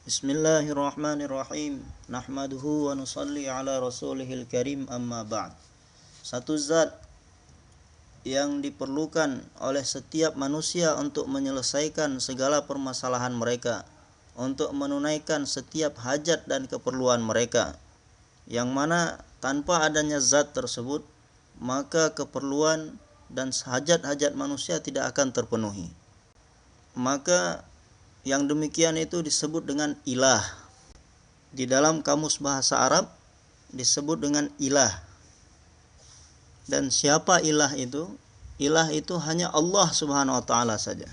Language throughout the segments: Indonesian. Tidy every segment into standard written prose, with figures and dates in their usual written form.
Bismillahirrahmanirrahim. Nahmaduhu wa nusalli ala rasulihil karim, amma ba'd. Satu zat yang diperlukan oleh setiap manusia untuk menyelesaikan segala permasalahan mereka, untuk menunaikan setiap hajat dan keperluan mereka, yang mana tanpa adanya zat tersebut maka keperluan dan hajat-hajat manusia tidak akan terpenuhi. Maka yang demikian itu disebut dengan ilah. Di dalam kamus bahasa Arab disebut dengan ilah. Dan siapa ilah itu? Ilah itu hanya Allah Subhanahu wa taala saja.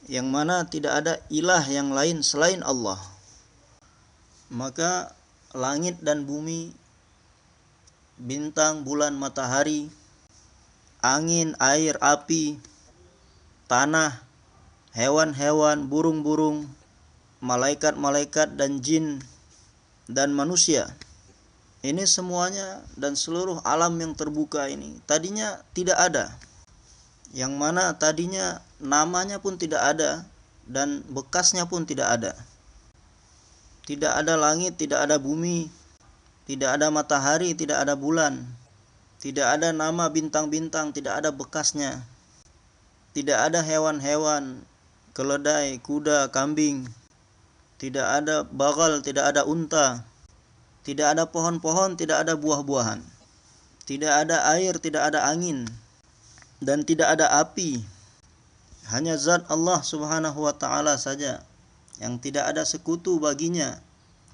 Yang mana tidak ada ilah yang lain selain Allah. Maka langit dan bumi, bintang, bulan, matahari, angin, air, api, tanah, hewan-hewan, burung-burung, malaikat-malaikat dan jin dan manusia. Ini semuanya dan seluruh alam yang terbuka ini tadinya tidak ada. Yang mana tadinya namanya pun tidak ada dan bekasnya pun tidak ada. Tidak ada langit, tidak ada bumi, tidak ada matahari, tidak ada bulan. Tidak ada nama bintang-bintang, tidak ada bekasnya. Tidak ada hewan-hewan, keledai, kuda, kambing. Tidak ada bagal, tidak ada unta. Tidak ada pohon-pohon, tidak ada buah-buahan. Tidak ada air, tidak ada angin. Dan tidak ada api. Hanya zat Allah Subhanahu wa taala saja yang tidak ada sekutu baginya.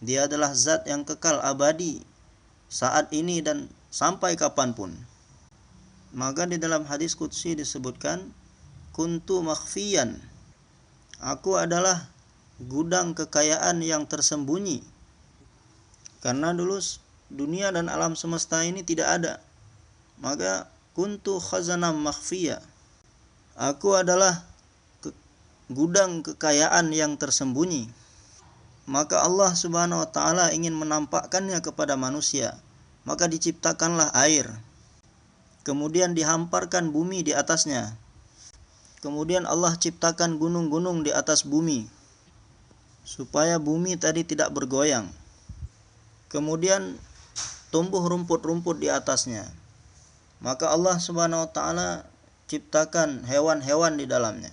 Dia adalah zat yang kekal abadi saat ini dan sampai kapanpun. Maka di dalam hadis qudsi disebutkan, kuntu makhfiyan, aku adalah gudang kekayaan yang tersembunyi. Karena dulu dunia dan alam semesta ini tidak ada. Maka kuntu khazanam makhfiya, aku adalah gudang kekayaan yang tersembunyi. Maka Allah Subhanahu wa taala ingin menampakkannya kepada manusia. Maka diciptakanlah air. Kemudian dihamparkan bumi di atasnya. Kemudian Allah ciptakan gunung-gunung di atas bumi supaya bumi tadi tidak bergoyang. Kemudian tumbuh rumput-rumput di atasnya. Maka Allah Subhanahu wa taala ciptakan hewan-hewan di dalamnya.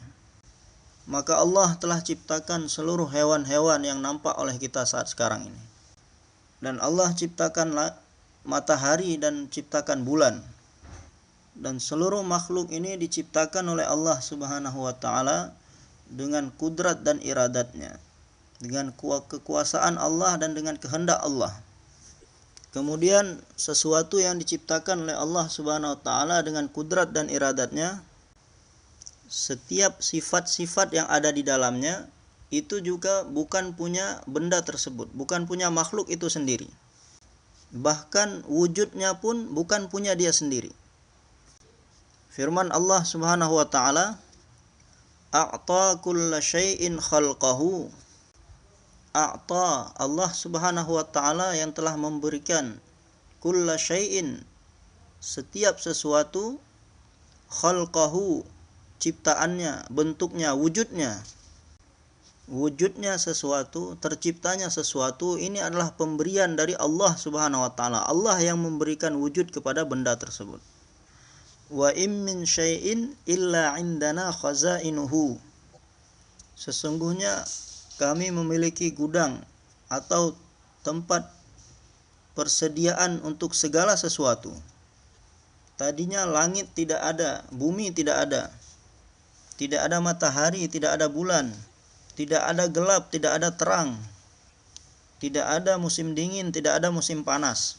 Maka Allah telah ciptakan seluruh hewan-hewan yang nampak oleh kita saat sekarang ini. Dan Allah ciptakan matahari dan ciptakan bulan. Dan seluruh makhluk ini diciptakan oleh Allah Subhanahu wa taala dengan kudrat dan iradatnya, dengan kekuasaan Allah dan dengan kehendak Allah. Kemudian sesuatu yang diciptakan oleh Allah Subhanahu wa taala dengan kudrat dan iradatnya, setiap sifat-sifat yang ada di dalamnya itu juga bukan punya benda tersebut, bukan punya makhluk itu sendiri. Bahkan wujudnya pun bukan punya dia sendiri. Firman Allah Subhanahu wa taala, a'ta kulla syai'in khalqahu. A'ta, Allah Subhanahu wa taala yang telah memberikan kulla syai'in, setiap sesuatu, khalqahu, ciptaannya, bentuknya, wujudnya. Wujudnya sesuatu, terciptanya sesuatu, ini adalah pemberian dari Allah Subhanahu wa taala. Allah yang memberikan wujud kepada benda tersebut. Wa im min syai'in illa indana khazainuhu. Sesungguhnya kami memiliki gudang atau tempat persediaan untuk segala sesuatu. Tadinya langit tidak ada, bumi tidak ada. Tidak ada matahari, tidak ada bulan. Tidak ada gelap, tidak ada terang. Tidak ada musim dingin, tidak ada musim panas.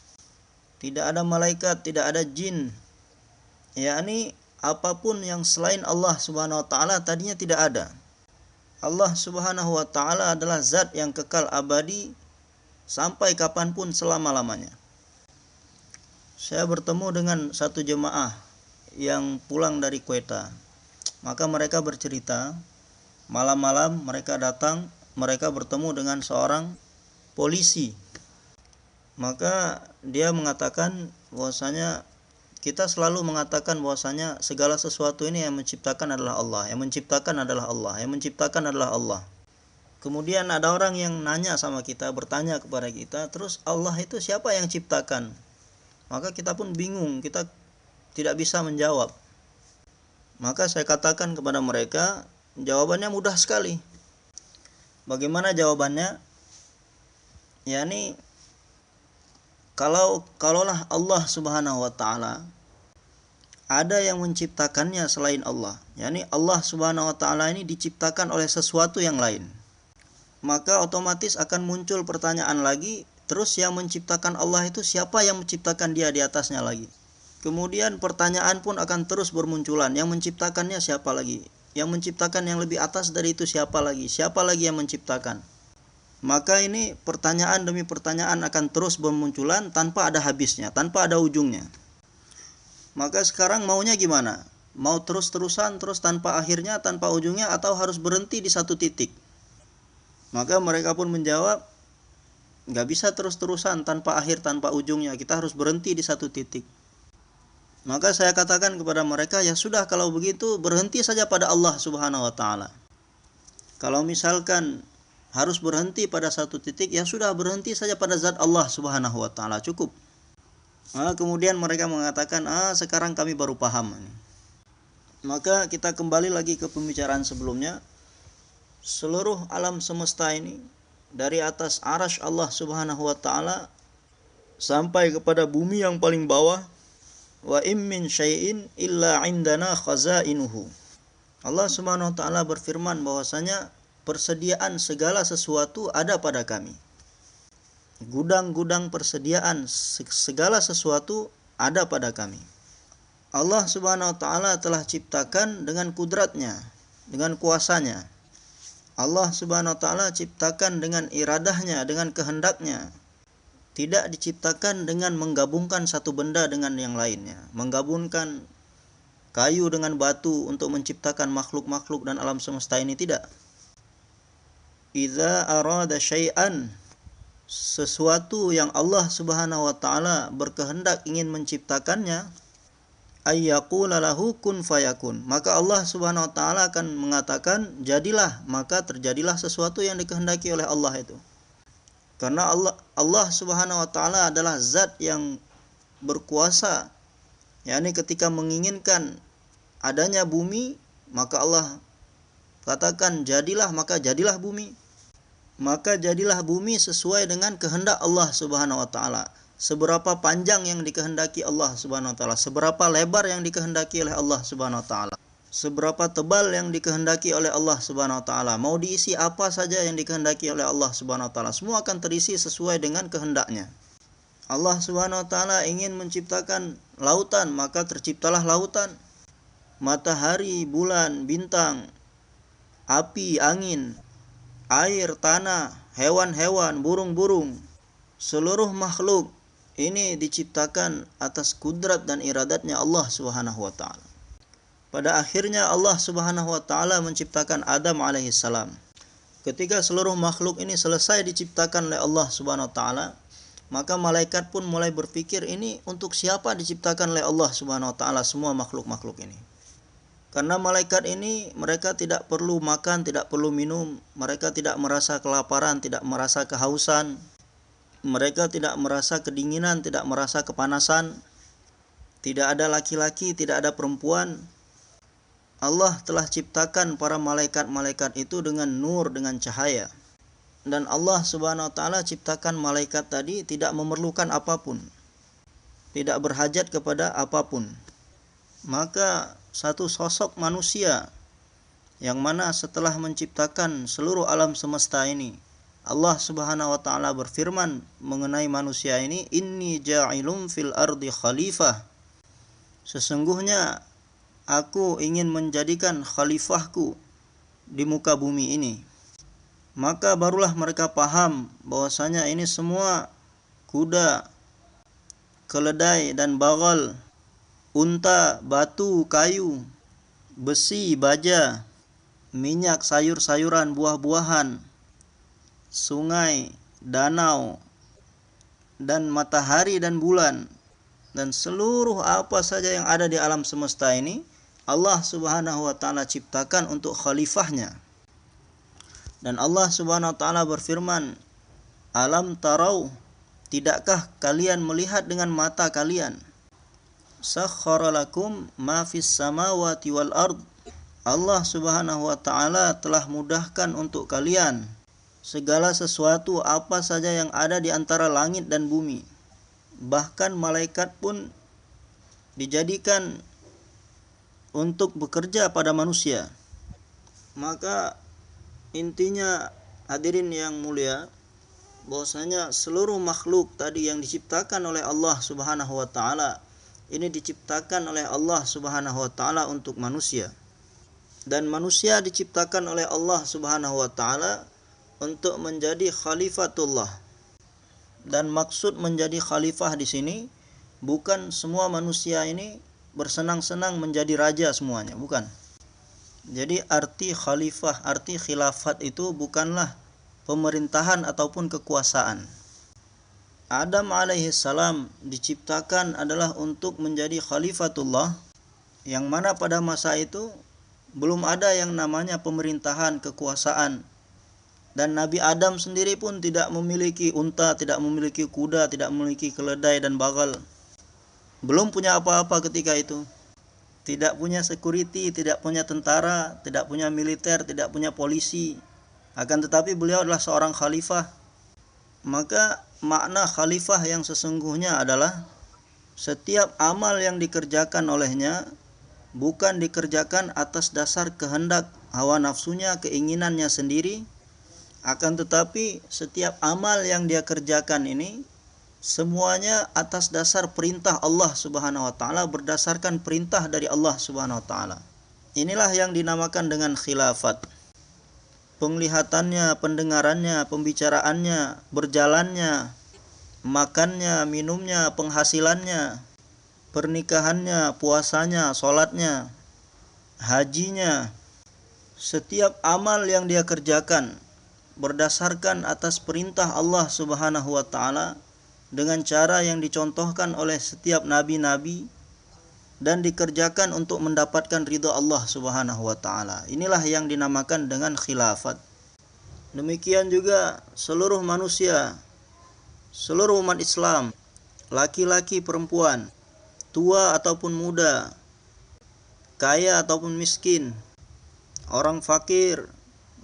Tidak ada malaikat, tidak ada jin. Yakni apapun yang selain Allah Subhanahu wa taala tadinya tidak ada. Allah Subhanahu wa taala adalah zat yang kekal abadi sampai kapanpun selama-lamanya. Saya bertemu dengan satu jemaah yang pulang dari Quetta. Maka mereka bercerita, malam-malam mereka datang, mereka bertemu dengan seorang polisi. Maka dia mengatakan bahwasanya kita selalu mengatakan bahwasanya segala sesuatu ini yang menciptakan adalah Allah, yang menciptakan adalah Allah, yang menciptakan adalah Allah. Kemudian ada orang yang nanya sama kita, bertanya kepada kita, terus Allah itu siapa yang ciptakan? Maka kita pun bingung, kita tidak bisa menjawab. Maka saya katakan kepada mereka, jawabannya mudah sekali. Bagaimana jawabannya? Yani kalaulah Allah Subhanahu wa taala ada yang menciptakannya selain Allah, yani Allah Subhanahu wa taala ini diciptakan oleh sesuatu yang lain, maka otomatis akan muncul pertanyaan lagi, terus yang menciptakan Allah itu siapa yang menciptakan dia di atasnya lagi? Kemudian pertanyaan pun akan terus bermunculan, yang menciptakannya siapa lagi? Yang menciptakan yang lebih atas dari itu siapa lagi? Siapa lagi yang menciptakan? Maka ini pertanyaan demi pertanyaan akan terus bermunculan tanpa ada habisnya, tanpa ada ujungnya. Maka sekarang maunya gimana? Mau terus-terusan, terus tanpa akhirnya, tanpa ujungnya, atau harus berhenti di satu titik? Maka mereka pun menjawab, nggak bisa terus-terusan tanpa akhir, tanpa ujungnya, kita harus berhenti di satu titik. Maka saya katakan kepada mereka, ya sudah, kalau begitu berhenti saja pada Allah Subhanahu wa taala. Kalau misalkan harus berhenti pada satu titik, ya sudah, berhenti saja pada zat Allah Subhanahu wa taala, cukup. Kemudian mereka mengatakan, sekarang kami baru paham. Maka kita kembali lagi ke pembicaraan sebelumnya. Seluruh alam semesta ini, dari atas arasy Allah Subhanahu wa taala sampai kepada bumi yang paling bawah, wa im min syai'in illa indana khazainuhu. Allah Subhanahu wa taala berfirman bahwasanya persediaan segala sesuatu ada pada kami. Gudang-gudang persediaan segala sesuatu ada pada kami. Allah Subhanahu wa taala telah ciptakan dengan kudratnya, dengan kuasanya. Allah Subhanahu wa taala ciptakan dengan iradahnya, dengan kehendaknya. Tidak diciptakan dengan menggabungkan satu benda dengan yang lainnya, menggabungkan kayu dengan batu untuk menciptakan makhluk-makhluk dan alam semesta ini, tidak. Idza arada syai'an, sesuatu yang Allah Subhanahu wa taala berkehendak ingin menciptakannya, ayyaqula lahu kun fayakun, maka Allah Subhanahu wa taala akan mengatakan jadilah, maka terjadilah sesuatu yang dikehendaki oleh Allah itu. Karena Allah Subhanahu wa taala adalah zat yang berkuasa. yakni ketika menginginkan adanya bumi, maka Allah katakan jadilah, maka jadilah bumi. Maka jadilah bumi sesuai dengan kehendak Allah Subhanahu wa taala. Seberapa panjang yang dikehendaki Allah Subhanahu wa taala, seberapa lebar yang dikehendaki oleh Allah Subhanahu wa taala, seberapa tebal yang dikehendaki oleh Allah Subhanahu wa taala, mau diisi apa saja yang dikehendaki oleh Allah Subhanahu wa taala, semua akan terisi sesuai dengan kehendaknya. Allah Subhanahu wa taala ingin menciptakan lautan, maka terciptalah lautan. Matahari, bulan, bintang, api, angin, air, tanah, hewan-hewan, burung-burung, seluruh makhluk ini diciptakan atas kudrat dan iradatnya Allah Subhanahu wa taala. Pada akhirnya Allah Subhanahu wa taala menciptakan Adam alaihissalam. Ketika seluruh makhluk ini selesai diciptakan oleh Allah Subhanahu wa taala, maka malaikat pun mulai berpikir, ini untuk siapa diciptakan oleh Allah Subhanahu wa taala semua makhluk-makhluk ini? Karena malaikat ini mereka tidak perlu makan, tidak perlu minum, mereka tidak merasa kelaparan, tidak merasa kehausan, mereka tidak merasa kedinginan, tidak merasa kepanasan, tidak ada laki-laki, tidak ada perempuan. Allah telah ciptakan para malaikat-malaikat itu dengan nur, dengan cahaya. Dan Allah Subhanahu wa taala ciptakan malaikat tadi tidak memerlukan apapun, tidak berhajat kepada apapun. Maka satu sosok manusia yang mana setelah menciptakan seluruh alam semesta ini, Allah Subhanahu wa taala berfirman mengenai manusia ini, inni ja'ilum fil ardi khalifah, sesungguhnya aku ingin menjadikan khalifahku di muka bumi ini. Maka barulah mereka paham bahwasanya ini semua kuda, keledai dan bagal, unta, batu, kayu, besi, baja, minyak, sayur-sayuran, buah-buahan, sungai, danau, dan matahari dan bulan, dan seluruh apa saja yang ada di alam semesta ini, Allah Subhanahu wa taala ciptakan untuk khalifahnya. Dan Allah Subhanahu wa taala berfirman, "Alam tarau, tidakkah kalian melihat dengan mata kalian? Sakhkhara lakum ma fis samawati wal ard." Allah Subhanahu wa taala telah mudahkan untuk kalian segala sesuatu apa saja yang ada di antara langit dan bumi. Bahkan malaikat pun dijadikan untuk bekerja pada manusia. Maka intinya hadirin yang mulia, bahwasanya seluruh makhluk tadi yang diciptakan oleh Allah Subhanahu wa taala ini diciptakan oleh Allah Subhanahu wa taala untuk manusia. Dan manusia diciptakan oleh Allah Subhanahu wa taala untuk menjadi khalifatullah. Dan maksud menjadi khalifah di sini bukan semua manusia ini bersenang-senang menjadi raja semuanya, bukan. Jadi arti khalifah, arti khilafat itu bukanlah pemerintahan ataupun kekuasaan. Adam alaihissalam diciptakan adalah untuk menjadi khalifatullah, yang mana pada masa itu belum ada yang namanya pemerintahan, kekuasaan. Dan Nabi Adam sendiri pun tidak memiliki unta, tidak memiliki kuda, tidak memiliki keledai dan bagal. Belum punya apa-apa ketika itu. Tidak punya security, tidak punya tentara, tidak punya militer, tidak punya polisi. Akan tetapi beliau adalah seorang khalifah. Maka makna khalifah yang sesungguhnya adalah setiap amal yang dikerjakan olehnya bukan dikerjakan atas dasar kehendak hawa nafsunya, keinginannya sendiri, akan tetapi setiap amal yang dia kerjakan ini semuanya atas dasar perintah Allah Subhanahu wa taala, berdasarkan perintah dari Allah Subhanahu wa taala. Inilah yang dinamakan dengan khilafat. Penglihatannya, pendengarannya, pembicaraannya, berjalannya, makannya, minumnya, penghasilannya, pernikahannya, puasanya, sholatnya, hajinya, setiap amal yang dia kerjakan berdasarkan atas perintah Allah Subhanahu wa taala dengan cara yang dicontohkan oleh setiap nabi-nabi dan dikerjakan untuk mendapatkan ridha Allah Subhanahu wa taala. Inilah yang dinamakan dengan khilafat. Demikian juga seluruh manusia, seluruh umat Islam, laki-laki, perempuan, tua ataupun muda, kaya ataupun miskin, orang fakir,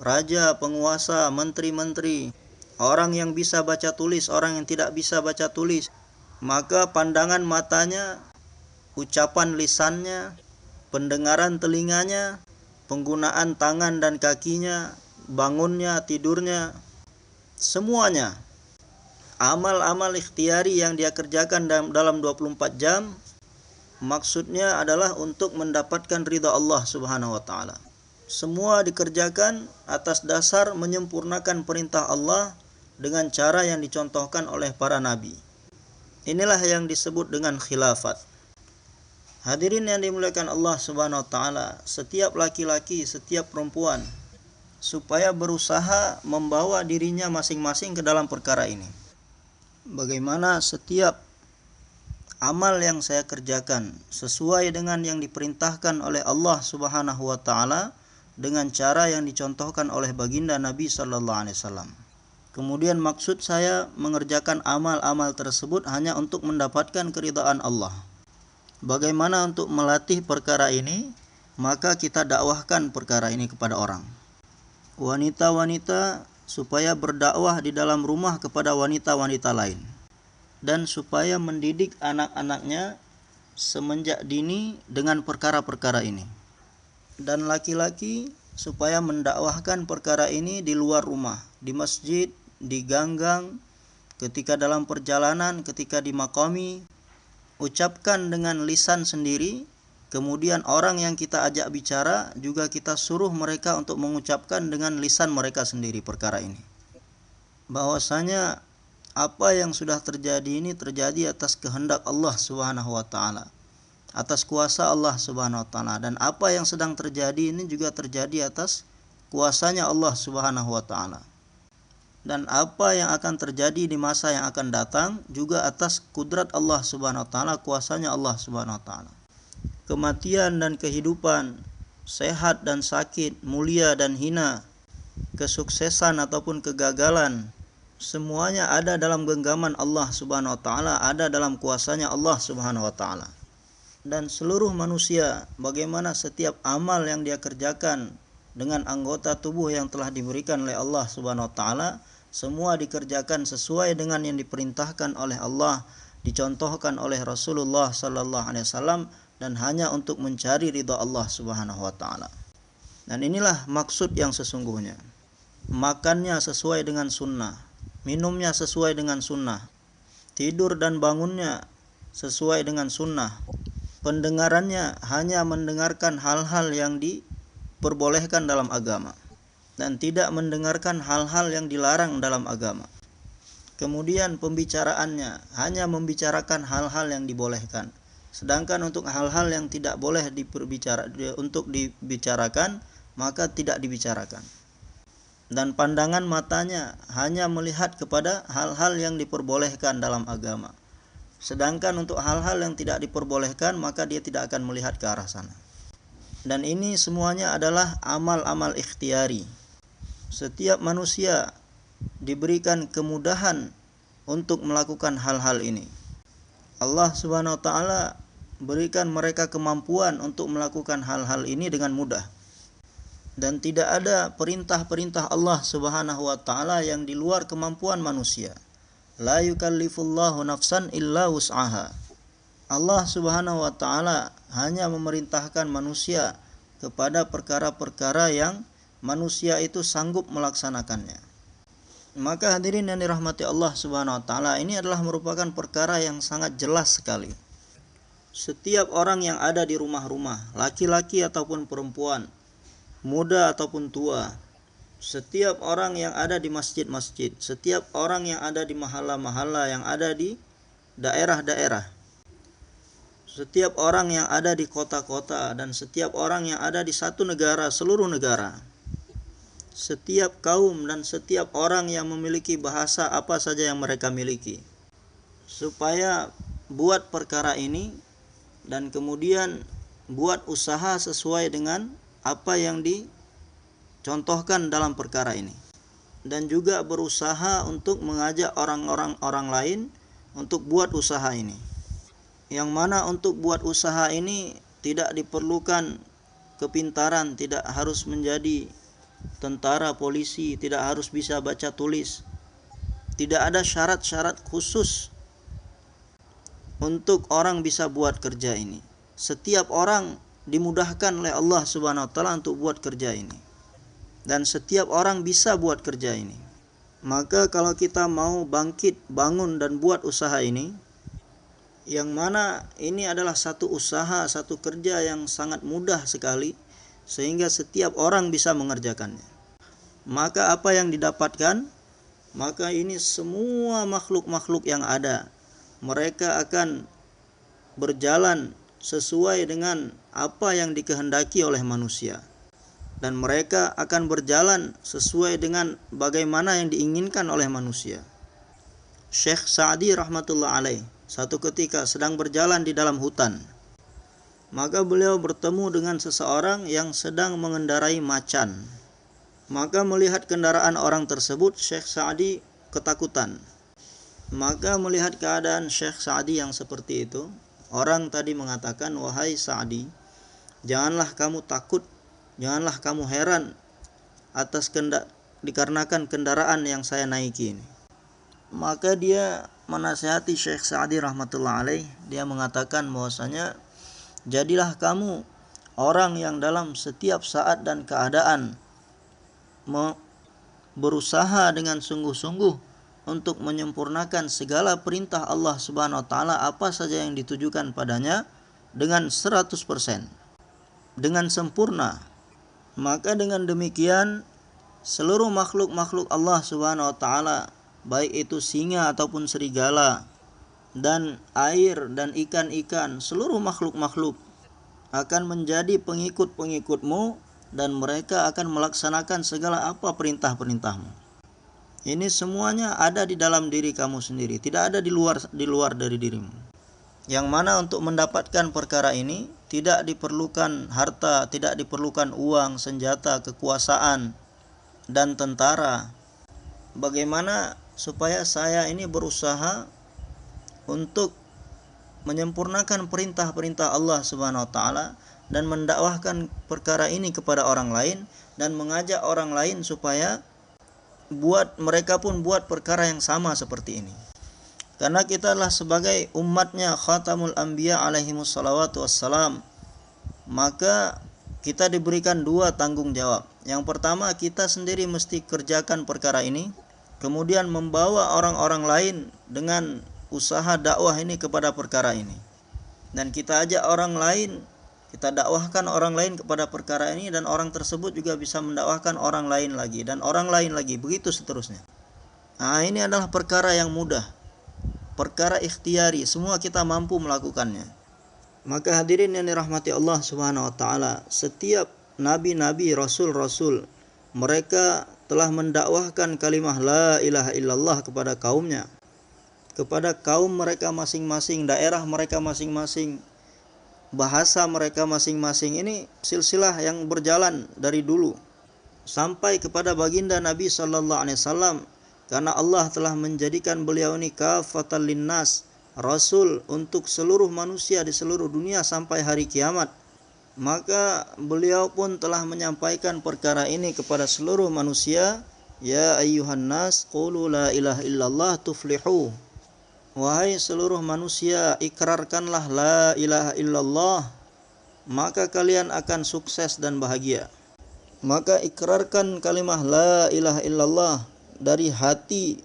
raja, penguasa, menteri-menteri, orang yang bisa baca tulis, orang yang tidak bisa baca tulis, maka pandangan matanya, ucapan lisannya, pendengaran telinganya, penggunaan tangan dan kakinya, bangunnya, tidurnya, semuanya amal-amal ikhtiari yang dia kerjakan dalam 24 jam maksudnya adalah untuk mendapatkan ridha Allah Subhanahu wa taala. Semua dikerjakan atas dasar menyempurnakan perintah Allah dengan cara yang dicontohkan oleh para nabi. Inilah yang disebut dengan khilafat. Hadirin yang dimuliakan Allah Subhanahu wa taala, setiap laki-laki, setiap perempuan supaya berusaha membawa dirinya masing-masing ke dalam perkara ini. Bagaimana setiap amal yang saya kerjakan sesuai dengan yang diperintahkan oleh Allah Subhanahu wa taala dengan cara yang dicontohkan oleh baginda Nabi sallallahu alaihi wasallam. Kemudian maksud saya mengerjakan amal-amal tersebut hanya untuk mendapatkan keridhaan Allah. Bagaimana untuk melatih perkara ini? Maka kita dakwahkan perkara ini kepada orang. Wanita-wanita supaya berdakwah di dalam rumah kepada wanita-wanita lain, dan supaya mendidik anak-anaknya semenjak dini dengan perkara-perkara ini. Dan laki-laki supaya mendakwahkan perkara ini di luar rumah, di masjid, di ganggang, ketika dalam perjalanan, ketika di maqami, ucapkan dengan lisan sendiri. Kemudian orang yang kita ajak bicara juga kita suruh mereka untuk mengucapkan dengan lisan mereka sendiri perkara ini. Bahwasanya apa yang sudah terjadi ini terjadi atas kehendak Allah Subhanahu wa taala, atas kuasa Allah Subhanahu wa taala, dan apa yang sedang terjadi ini juga terjadi atas kuasanya Allah Subhanahu wa taala. Dan apa yang akan terjadi di masa yang akan datang juga atas kudrat Allah Subhanahu wa taala, kuasanya Allah Subhanahu wa taala. Kematian dan kehidupan, sehat dan sakit, mulia dan hina, kesuksesan ataupun kegagalan, semuanya ada dalam genggaman Allah Subhanahu wa taala, ada dalam kuasanya Allah Subhanahu wa taala. Dan seluruh manusia, bagaimana setiap amal yang dia kerjakan dengan anggota tubuh yang telah diberikan oleh Allah Subhanahu wa taala, semua dikerjakan sesuai dengan yang diperintahkan oleh Allah, dicontohkan oleh Rasulullah sallallahu alaihi wasallam, dan hanya untuk mencari ridha Allah Subhanahu wa taala. Dan inilah maksud yang sesungguhnya. Makannya sesuai dengan sunnah, minumnya sesuai dengan sunnah, tidur dan bangunnya sesuai dengan sunnah, pendengarannya hanya mendengarkan hal-hal yang diperbolehkan dalam agama dan tidak mendengarkan hal-hal yang dilarang dalam agama. Kemudian pembicaraannya hanya membicarakan hal-hal yang dibolehkan, sedangkan untuk hal-hal yang tidak boleh dibicarakan maka tidak dibicarakan. Dan pandangan matanya hanya melihat kepada hal-hal yang diperbolehkan dalam agama, sedangkan untuk hal-hal yang tidak diperbolehkan maka dia tidak akan melihat ke arah sana. Dan ini semuanya adalah amal-amal ikhtiari. Setiap manusia diberikan kemudahan untuk melakukan hal-hal ini. Allah Subhanahu wa taala berikan mereka kemampuan untuk melakukan hal-hal ini dengan mudah. Dan tidak ada perintah-perintah Allah Subhanahu wa taala yang di luar kemampuan manusia. La yukallifullahu nafsan illa wus'aha. Allah Subhanahu wa taala hanya memerintahkan manusia kepada perkara-perkara yang manusia itu sanggup melaksanakannya. Maka hadirin yang dirahmati Allah Subhanahu wa taala, ini adalah merupakan perkara yang sangat jelas sekali. Setiap orang yang ada di rumah-rumah, laki-laki ataupun perempuan, muda ataupun tua, setiap orang yang ada di masjid-masjid, setiap orang yang ada di mahala-mahala yang ada di daerah-daerah, setiap orang yang ada di kota-kota, dan setiap orang yang ada di satu negara, seluruh negara, setiap kaum dan setiap orang yang memiliki bahasa apa saja yang mereka miliki, supaya buat perkara ini dan kemudian buat usaha sesuai dengan apa yang dicontohkan dalam perkara ini, dan juga berusaha untuk mengajak orang lain untuk buat usaha ini, yang mana untuk buat usaha ini tidak diperlukan kepintaran, tidak harus menjadi tentara, polisi, tidak harus bisa baca tulis, tidak ada syarat-syarat khusus untuk orang bisa buat kerja ini. Setiap orang dimudahkan oleh Allah Subhanahu wa taala untuk buat kerja ini, dan setiap orang bisa buat kerja ini. Maka kalau kita mau bangkit, bangun dan buat usaha ini, yang mana ini adalah satu usaha, satu kerja yang sangat mudah sekali, sehingga setiap orang bisa mengerjakannya. Maka apa yang didapatkan? Maka ini semua makhluk-makhluk yang ada, mereka akan berjalan sesuai dengan apa yang dikehendaki oleh manusia, dan mereka akan berjalan sesuai dengan bagaimana yang diinginkan oleh manusia. Syekh Sa'di rahmatullah alaih satu ketika sedang berjalan di dalam hutan, maka beliau bertemu dengan seseorang yang sedang mengendarai macan. Maka melihat kendaraan orang tersebut, Syekh Sa'di ketakutan. Maka melihat keadaan Syekh Sa'di yang seperti itu, orang tadi mengatakan, "Wahai Sa'di, janganlah kamu takut, janganlah kamu heran atas dikarenakan kendaraan yang saya naiki ini." Maka dia menasihati Syekh Sa'di rahmatullah alaih, dia mengatakan bahwasanya, jadilah kamu orang yang dalam setiap saat dan keadaan berusaha dengan sungguh-sungguh untuk menyempurnakan segala perintah Allah Subhanahu wa taala apa saja yang ditujukan padanya dengan 100%, dengan sempurna. Maka dengan demikian seluruh makhluk-makhluk Allah Subhanahu wa taala, baik itu singa ataupun serigala, dan air dan ikan-ikan, seluruh makhluk-makhluk akan menjadi pengikut-pengikutmu, dan mereka akan melaksanakan segala apa perintah-perintahmu. Ini semuanya ada di dalam diri kamu sendiri, tidak ada di luar dari dirimu. Yang mana untuk mendapatkan perkara ini tidak diperlukan harta, tidak diperlukan uang, senjata, kekuasaan, dan tentara. Bagaimana supaya saya ini berusaha untuk menyempurnakan perintah-perintah Allah Subhanahu wa taala dan mendakwahkan perkara ini kepada orang lain dan mengajak orang lain supaya mereka pun buat perkara yang sama seperti ini. Karena kita adalah sebagai umatnya Khatamul Anbiya alaihimus salawatu wassalam, maka kita diberikan dua tanggung jawab. Yang pertama, kita sendiri mesti kerjakan perkara ini, kemudian membawa orang-orang lain dengan usaha dakwah ini kepada perkara ini. Dan kita ajak orang lain, kita dakwahkan orang lain kepada perkara ini, dan orang tersebut juga bisa mendakwahkan orang lain lagi, dan orang lain lagi, begitu seterusnya. Nah, ini adalah perkara yang mudah, perkara ikhtiari, semua kita mampu melakukannya. Maka hadirin yang dirahmati Allah Subhanahu wa taala, setiap nabi-nabi, rasul-rasul, mereka telah mendakwahkan kalimah la ilaha illallah kepada kaumnya, kepada kaum mereka masing-masing, daerah mereka masing-masing, bahasa mereka masing-masing. Ini silsilah yang berjalan dari dulu sampai kepada baginda Nabi sallallahu alaihi wasallam, karena Allah telah menjadikan beliau ini kafatan linnas, rasul untuk seluruh manusia di seluruh dunia sampai hari kiamat. Maka beliau pun telah menyampaikan perkara ini kepada seluruh manusia. Ya ayyuhan nas qulu la ilaha illallah tuflihu. Wahai seluruh manusia, ikrarkanlah la ilaha illallah, maka kalian akan sukses dan bahagia. Maka ikrarkan kalimah la ilaha illallah dari hati,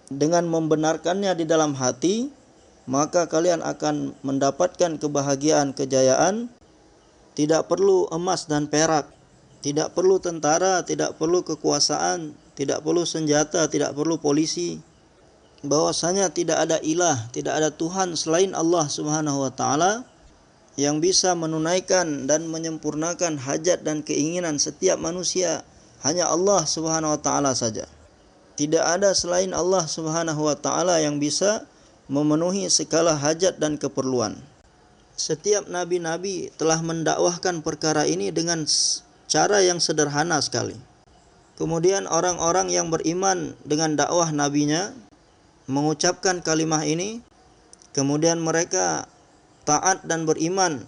dengan membenarkannya di dalam hati, maka kalian akan mendapatkan kebahagiaan, kejayaan. Tidak perlu emas dan perak, tidak perlu tentara, tidak perlu kekuasaan, tidak perlu senjata, tidak perlu polisi. Bahwasanya tidak ada ilah, tidak ada Tuhan selain Allah Subhanahu wa taala yang bisa menunaikan dan menyempurnakan hajat dan keinginan setiap manusia. Hanya Allah Subhanahu wa taala saja. Tidak ada selain Allah Subhanahu wa taala yang bisa memenuhi segala hajat dan keperluan. Setiap nabi-nabi telah mendakwahkan perkara ini dengan cara yang sederhana sekali. Kemudian orang-orang yang beriman dengan dakwah nabinya mengucapkan kalimah ini, kemudian mereka taat dan beriman.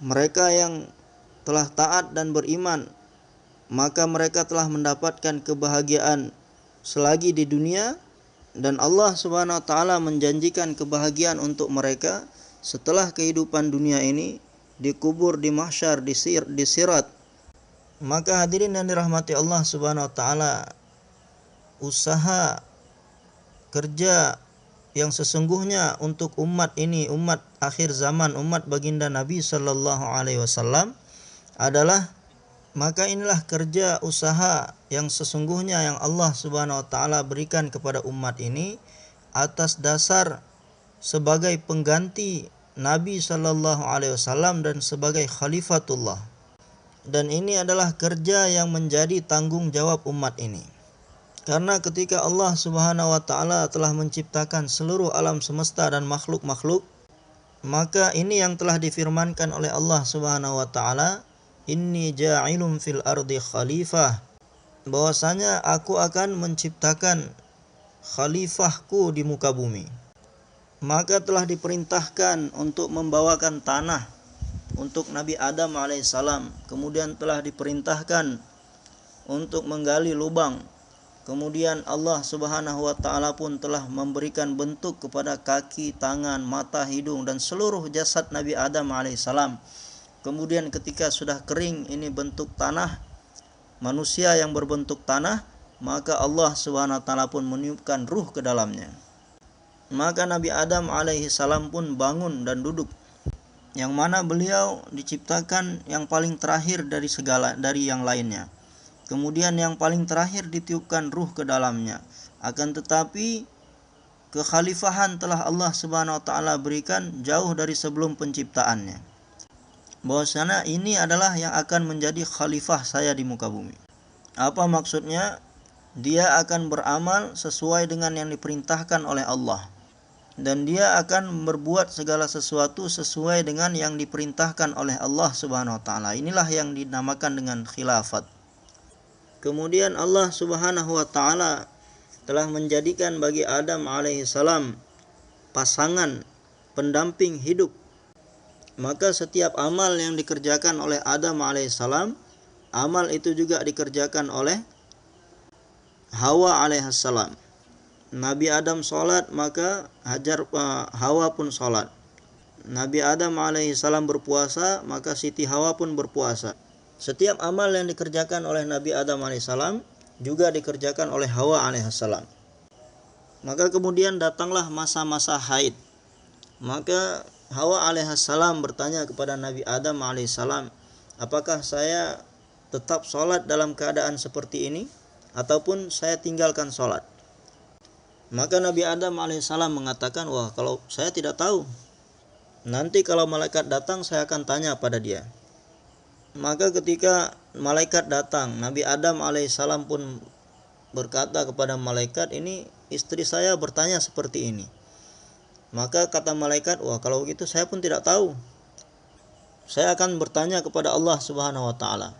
Mereka yang telah taat dan beriman, maka mereka telah mendapatkan kebahagiaan selagi di dunia, dan Allah Subhanahu wa taala menjanjikan kebahagiaan untuk mereka setelah kehidupan dunia ini, dikubur, di mahsyar, di sirat. Maka hadirin yang dirahmati Allah Subhanahu wa taala, usaha kerja yang sesungguhnya untuk umat ini, umat akhir zaman, umat baginda Nabi sallallahu alaihi wasallam adalah, maka inilah kerja usaha yang sesungguhnya yang Allah Subhanahu wa taala berikan kepada umat ini atas dasar sebagai pengganti Nabi sallallahu alaihi wasallam dan sebagai khalifatullah. Dan ini adalah kerja yang menjadi tanggung jawab umat ini. Karena ketika Allah Subhanahu wa taala telah menciptakan seluruh alam semesta dan makhluk-makhluk, maka ini yang telah difirmankan oleh Allah Subhanahu wa taala, inni ja'ilun fil ardi khalifah, bahwasanya aku akan menciptakan khalifahku di muka bumi. Maka telah diperintahkan untuk membawakan tanah untuk Nabi Adam alaihissalam. Kemudian telah diperintahkan untuk menggali lubang. Kemudian Allah Subhanahu wa taala pun telah memberikan bentuk kepada kaki, tangan, mata, hidung dan seluruh jasad Nabi Adam alaihissalam. Kemudian ketika sudah kering ini bentuk tanah, manusia yang berbentuk tanah, maka Allah Subhanahu wa taala pun meniupkan ruh ke dalamnya. Maka Nabi Adam alaihi salam pun bangun dan duduk, yang mana beliau diciptakan yang paling terakhir dari yang lainnya. Kemudian yang paling terakhir ditiupkan ruh ke dalamnya. Akan tetapi kekhalifahan telah Allah Subhanahu wa taala berikan jauh dari sebelum penciptaannya. Bahwasanya ini adalah yang akan menjadi khalifah saya di muka bumi. Apa maksudnya? Dia akan beramal sesuai dengan yang diperintahkan oleh Allah, dan dia akan berbuat segala sesuatu sesuai dengan yang diperintahkan oleh Allah Subhanahu wa taala. Inilah yang dinamakan dengan khilafat. Kemudian Allah Subhanahu wa taala telah menjadikan bagi Adam alaihissalam pasangan pendamping hidup. Maka setiap amal yang dikerjakan oleh Adam alaihissalam, amal itu juga dikerjakan oleh Hawa alaihissalam. Nabi Adam sholat, maka Hawa pun sholat. Nabi Adam alaihissalam berpuasa, maka Siti Hawa pun berpuasa. Setiap amal yang dikerjakan oleh Nabi Adam alaihissalam juga dikerjakan oleh Hawa alaihissalam. Maka kemudian datanglah masa-masa haid. Maka Hawa alaihissalam bertanya kepada Nabi Adam alaihissalam, apakah saya tetap sholat dalam keadaan seperti ini ataupun saya tinggalkan sholat? Maka Nabi Adam alaihissalam mengatakan, wah, kalau saya tidak tahu, nanti kalau malaikat datang saya akan tanya pada dia. Maka ketika malaikat datang, Nabi Adam alaihissalam pun berkata kepada malaikat, ini istri saya bertanya seperti ini. Maka kata malaikat, wah, kalau begitu saya pun tidak tahu, saya akan bertanya kepada Allah Subhanahu wa taala.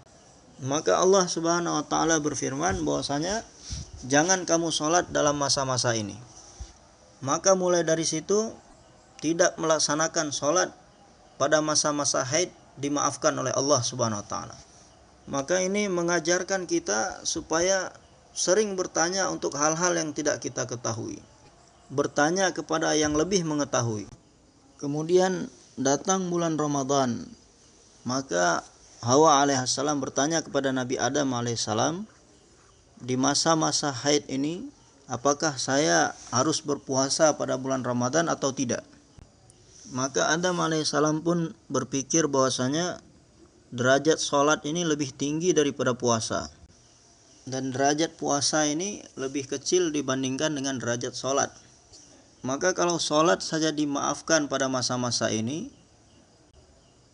Maka Allah Subhanahu wa taala berfirman bahwasanya jangan kamu sholat dalam masa-masa ini. Maka mulai dari situ tidak melaksanakan sholat pada masa-masa haid dimaafkan oleh Allah Subhanahu wa taala. Maka ini mengajarkan kita supaya sering bertanya untuk hal-hal yang tidak kita ketahui. Bertanya kepada yang lebih mengetahui. Kemudian datang bulan Ramadan. Maka Hawa alaihissalam bertanya kepada Nabi Adam alaihissalam, di masa-masa haid ini apakah saya harus berpuasa pada bulan Ramadan atau tidak? Maka Adam alaihissalam pun berpikir bahwasanya derajat sholat ini lebih tinggi daripada puasa, dan derajat puasa ini lebih kecil dibandingkan dengan derajat sholat. Maka kalau sholat saja dimaafkan pada masa-masa ini,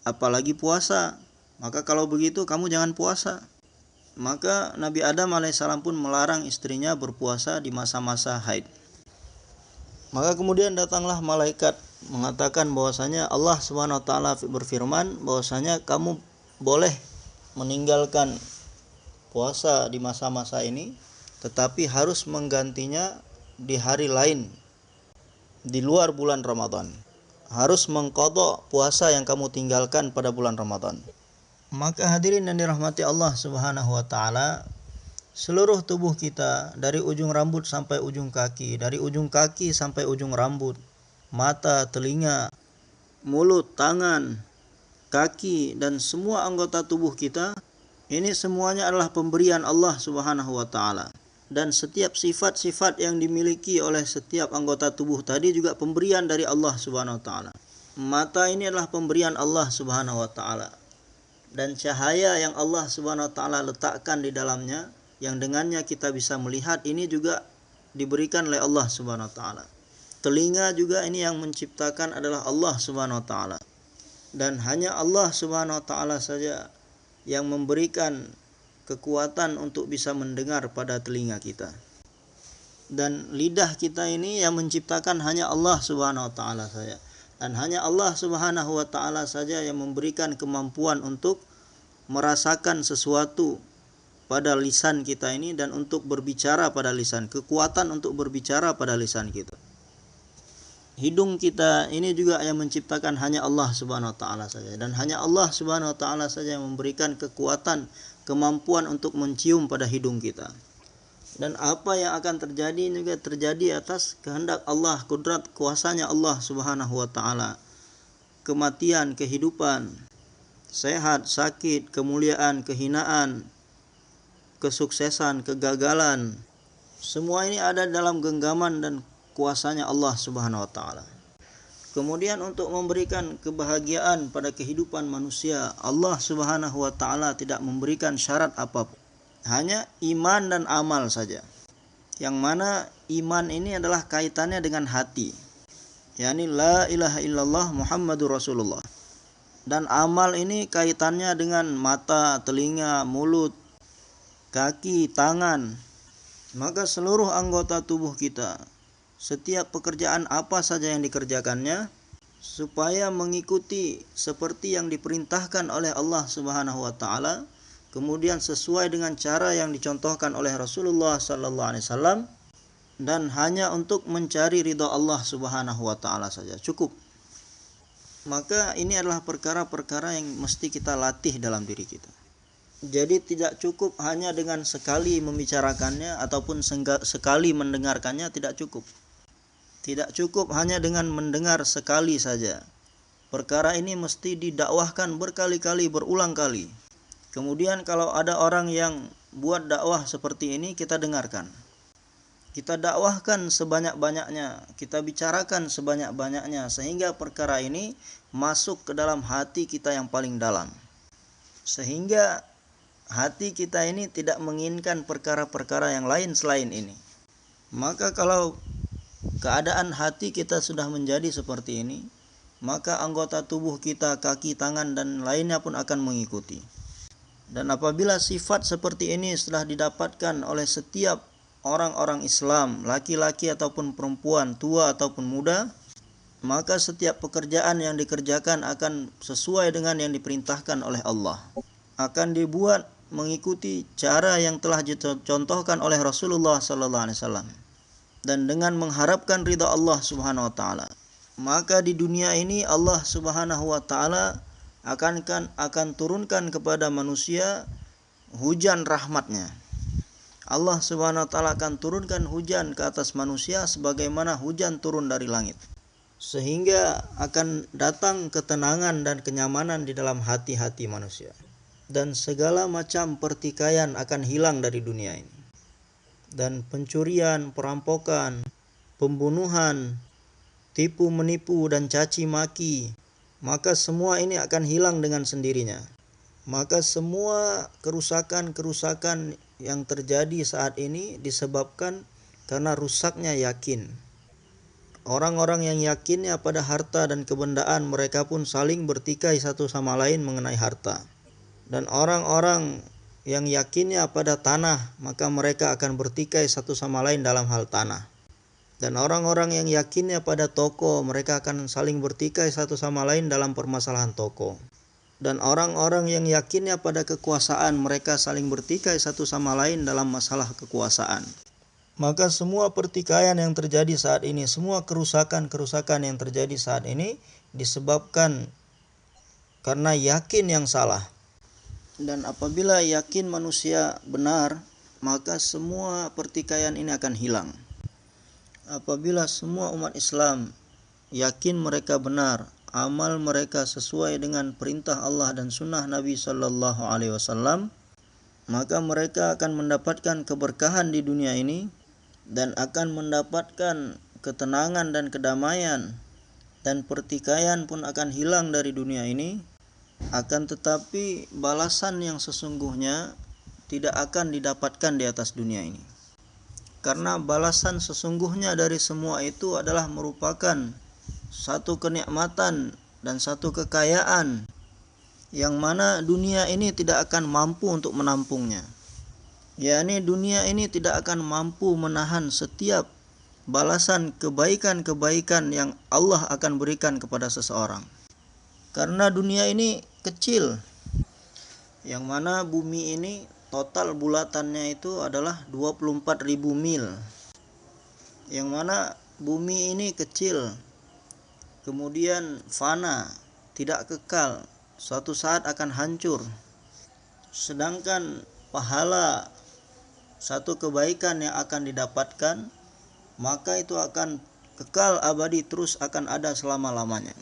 apalagi puasa. Maka kalau begitu kamu jangan puasa. Maka Nabi Adam alaihissalam pun melarang istrinya berpuasa di masa-masa haid. Maka kemudian datanglah malaikat mengatakan bahwasanya Allah Subhanahu wa taala berfirman bahwasanya kamu boleh meninggalkan puasa di masa-masa ini, tetapi harus menggantinya di hari lain di luar bulan Ramadan. Harus mengqadha puasa yang kamu tinggalkan pada bulan Ramadan. Maka hadirin yang dirahmati Allah Subhanahu wa taala, seluruh tubuh kita dari ujung rambut sampai ujung kaki, dari ujung kaki sampai ujung rambut, mata, telinga, mulut, tangan, kaki, dan semua anggota tubuh kita, ini semuanya adalah pemberian Allah Subhanahu wa taala. Dan setiap sifat-sifat yang dimiliki oleh setiap anggota tubuh tadi juga pemberian dari Allah Subhanahu wa taala. Mata ini adalah pemberian Allah Subhanahu wa taala. Dan cahaya yang Allah Subhanahu wa taala letakkan di dalamnya, yang dengannya kita bisa melihat, ini juga diberikan oleh Allah Subhanahu wa taala. Telinga juga ini yang menciptakan adalah Allah Subhanahu wa taala. Dan hanya Allah Subhanahu wa taala saja yang memberikan kekuatan untuk bisa mendengar pada telinga kita. Dan lidah kita ini yang menciptakan hanya Allah Subhanahu wa taala saja. Dan hanya Allah Subhanahu wa taala saja yang memberikan kemampuan untuk merasakan sesuatu pada lisan kita ini dan untuk berbicara pada lisan, kekuatan untuk berbicara pada lisan kita. Hidung kita ini juga yang menciptakan hanya Allah Subhanahu wa taala saja, dan hanya Allah Subhanahu wa taala saja yang memberikan kekuatan, kemampuan untuk mencium pada hidung kita. Dan apa yang akan terjadi juga terjadi atas kehendak Allah, kudrat kuasanya Allah Subhanahu wa taala. Kematian, kehidupan, sehat, sakit, kemuliaan, kehinaan, kesuksesan, kegagalan, semua ini ada dalam genggaman dan kuasanya Allah Subhanahu wa taala. Kemudian untuk memberikan kebahagiaan pada kehidupan manusia, Allah Subhanahu wa taala tidak memberikan syarat apapun. Hanya iman dan amal saja. Yang mana iman ini adalah kaitannya dengan hati, yakni la ilaha illallah Muhammadur Rasulullah. Dan amal ini kaitannya dengan mata, telinga, mulut, kaki, tangan. Maka seluruh anggota tubuh kita, setiap pekerjaan apa saja yang dikerjakannya, supaya mengikuti seperti yang diperintahkan oleh Allah Subhanahu wa taala, kemudian sesuai dengan cara yang dicontohkan oleh Rasulullah sallallahu alaihi wasallam, dan hanya untuk mencari ridha Allah Subhanahu wa taala saja cukup. Maka ini adalah perkara-perkara yang mesti kita latih dalam diri kita. Jadi tidak cukup hanya dengan sekali membicarakannya ataupun sekali mendengarkannya, tidak cukup. Tidak cukup hanya dengan mendengar sekali saja. Perkara ini mesti didakwahkan berkali-kali, berulang kali. Kemudian kalau ada orang yang buat dakwah seperti ini, kita dengarkan. Kita dakwahkan sebanyak-banyaknya, kita bicarakan sebanyak-banyaknya, sehingga perkara ini masuk ke dalam hati kita yang paling dalam. Sehingga hati kita ini tidak menginginkan perkara-perkara yang lain selain ini. Maka kalau keadaan hati kita sudah menjadi seperti ini, maka anggota tubuh kita, kaki, tangan, dan lainnya pun akan mengikuti. Dan apabila sifat seperti ini setelah didapatkan oleh setiap orang-orang Islam, laki-laki ataupun perempuan, tua ataupun muda, maka setiap pekerjaan yang dikerjakan akan sesuai dengan yang diperintahkan oleh Allah. Akan dibuat mengikuti cara yang telah dicontohkan oleh Rasulullah sallallahu alaihi wasallam, dan dengan mengharapkan ridha Allah Subhanahu wa taala. Maka di dunia ini Allah Subhanahu wa taala akan turunkan kepada manusia hujan rahmatnya. Allah Subhanahu wa taala akan turunkan hujan ke atas manusia sebagaimana hujan turun dari langit, sehingga akan datang ketenangan dan kenyamanan di dalam hati-hati manusia, dan segala macam pertikaian akan hilang dari dunia ini, dan pencurian, perampokan, pembunuhan, tipu menipu, dan caci maki, maka semua ini akan hilang dengan sendirinya. Maka semua kerusakan-kerusakan yang terjadi saat ini disebabkan karena rusaknya yakin. Orang-orang yang yakinnya pada harta dan kebendaan, mereka pun saling bertikai satu sama lain mengenai harta. Dan orang-orang yang yakinnya pada tanah, maka mereka akan bertikai satu sama lain dalam hal tanah. Dan orang-orang yang yakinnya pada toko, mereka akan saling bertikai satu sama lain dalam permasalahan toko. Dan orang-orang yang yakinnya pada kekuasaan, mereka saling bertikai satu sama lain dalam masalah kekuasaan. Maka semua pertikaian yang terjadi saat ini, semua kerusakan-kerusakan yang terjadi saat ini disebabkan karena yakin yang salah. Dan apabila yakin manusia benar, maka semua pertikaian ini akan hilang. Apabila semua umat Islam yakin mereka benar, amal mereka sesuai dengan perintah Allah dan sunnah Nabi sallallahu alaihi wasallam, maka mereka akan mendapatkan keberkahan di dunia ini dan akan mendapatkan ketenangan dan kedamaian, dan pertikaian pun akan hilang dari dunia ini. Akan tetapi balasan yang sesungguhnya tidak akan didapatkan di atas dunia ini. Karena balasan sesungguhnya dari semua itu adalah merupakan satu kenikmatan dan satu kekayaan yang mana dunia ini tidak akan mampu untuk menampungnya. yakni dunia ini tidak akan mampu menahan setiap balasan kebaikan-kebaikan yang Allah akan berikan kepada seseorang. Karena dunia ini kecil, yang mana bumi ini total bulatannya itu adalah 24.000 mil. Yang mana bumi ini kecil, kemudian fana, tidak kekal, suatu saat akan hancur. Sedangkan pahala satu kebaikan yang akan didapatkan, maka itu akan kekal abadi, terus akan ada selama-lamanya.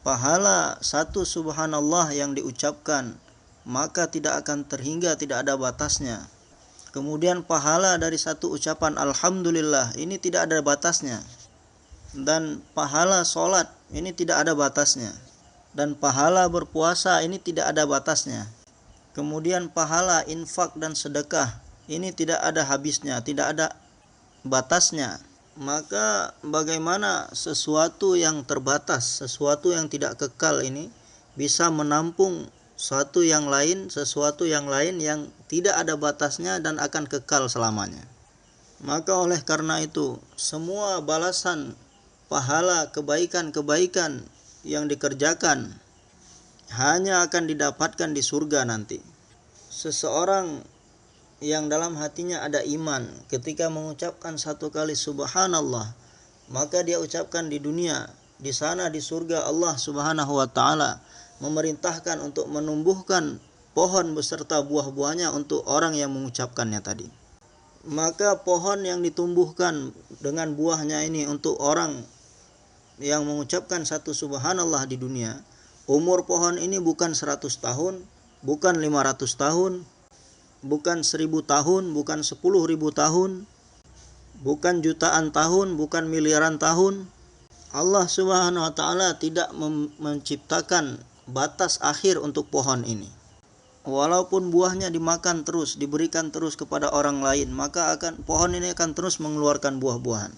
Pahala satu subhanallah yang diucapkan, maka tidak akan terhingga, tidak ada batasnya. Kemudian pahala dari satu ucapan alhamdulillah, ini tidak ada batasnya. Dan pahala sholat, ini tidak ada batasnya. Dan pahala berpuasa, ini tidak ada batasnya. Kemudian pahala infak dan sedekah, ini tidak ada habisnya, tidak ada batasnya. Maka bagaimana sesuatu yang terbatas, sesuatu yang tidak kekal ini bisa menampung sesuatu yang lain yang tidak ada batasnya dan akan kekal selamanya. Maka oleh karena itu, semua balasan pahala kebaikan-kebaikan yang dikerjakan hanya akan didapatkan di surga nanti. seseorang yang dalam hatinya ada iman ketika mengucapkan satu kali subhanallah, maka dia ucapkan di dunia, di sana di surga Allah Subhanahu wa taala memerintahkan untuk menumbuhkan pohon beserta buah-buahnya untuk orang yang mengucapkannya tadi. Maka pohon yang ditumbuhkan dengan buahnya ini untuk orang yang mengucapkan satu subhanallah di dunia, umur pohon ini bukan 100 tahun, bukan 500 tahun, bukan 1000 tahun, bukan 10.000 tahun, bukan jutaan tahun, bukan miliaran tahun. Allah Subhanahu wa taala tidak menciptakan batas akhir untuk pohon ini. Walaupun buahnya dimakan terus, diberikan terus kepada orang lain, maka pohon ini akan terus mengeluarkan buah-buahan.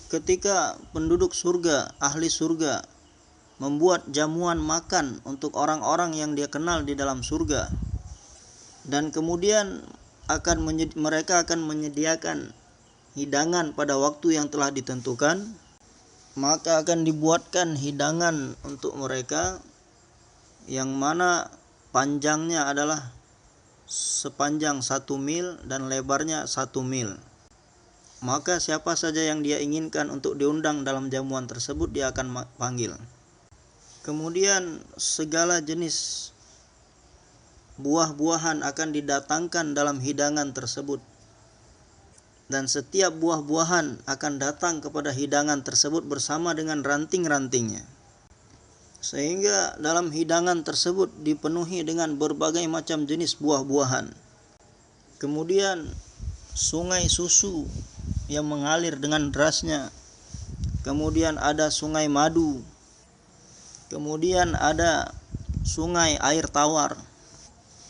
Ketika penduduk surga, ahli surga membuat jamuan makan untuk orang-orang yang dia kenal di dalam surga, dan kemudian mereka akan menyediakan hidangan pada waktu yang telah ditentukan, maka akan dibuatkan hidangan untuk mereka yang mana panjangnya adalah sepanjang 1 mil dan lebarnya 1 mil. Maka siapa saja yang dia inginkan untuk diundang dalam jamuan tersebut, dia akan panggil. Kemudian segala jenis buah-buahan akan didatangkan dalam hidangan tersebut, dan setiap buah-buahan akan datang kepada hidangan tersebut bersama dengan ranting-rantingnya, sehingga dalam hidangan tersebut dipenuhi dengan berbagai macam jenis buah-buahan. Kemudian sungai susu yang mengalir dengan derasnya, kemudian ada sungai madu, kemudian ada sungai air tawar,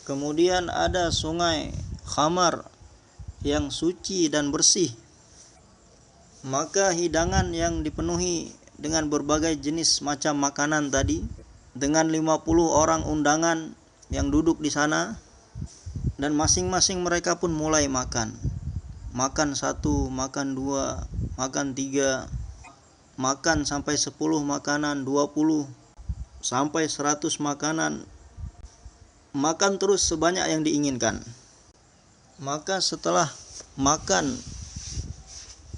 kemudian ada sungai khamar yang suci dan bersih. Maka hidangan yang dipenuhi dengan berbagai jenis macam makanan tadi, dengan 50 orang undangan yang duduk di sana, dan masing-masing mereka pun mulai makan. Makan 1, makan 2, makan 3, makan sampai 10 makanan, 20, sampai 100 makanan. Makan terus sebanyak yang diinginkan. Maka setelah makan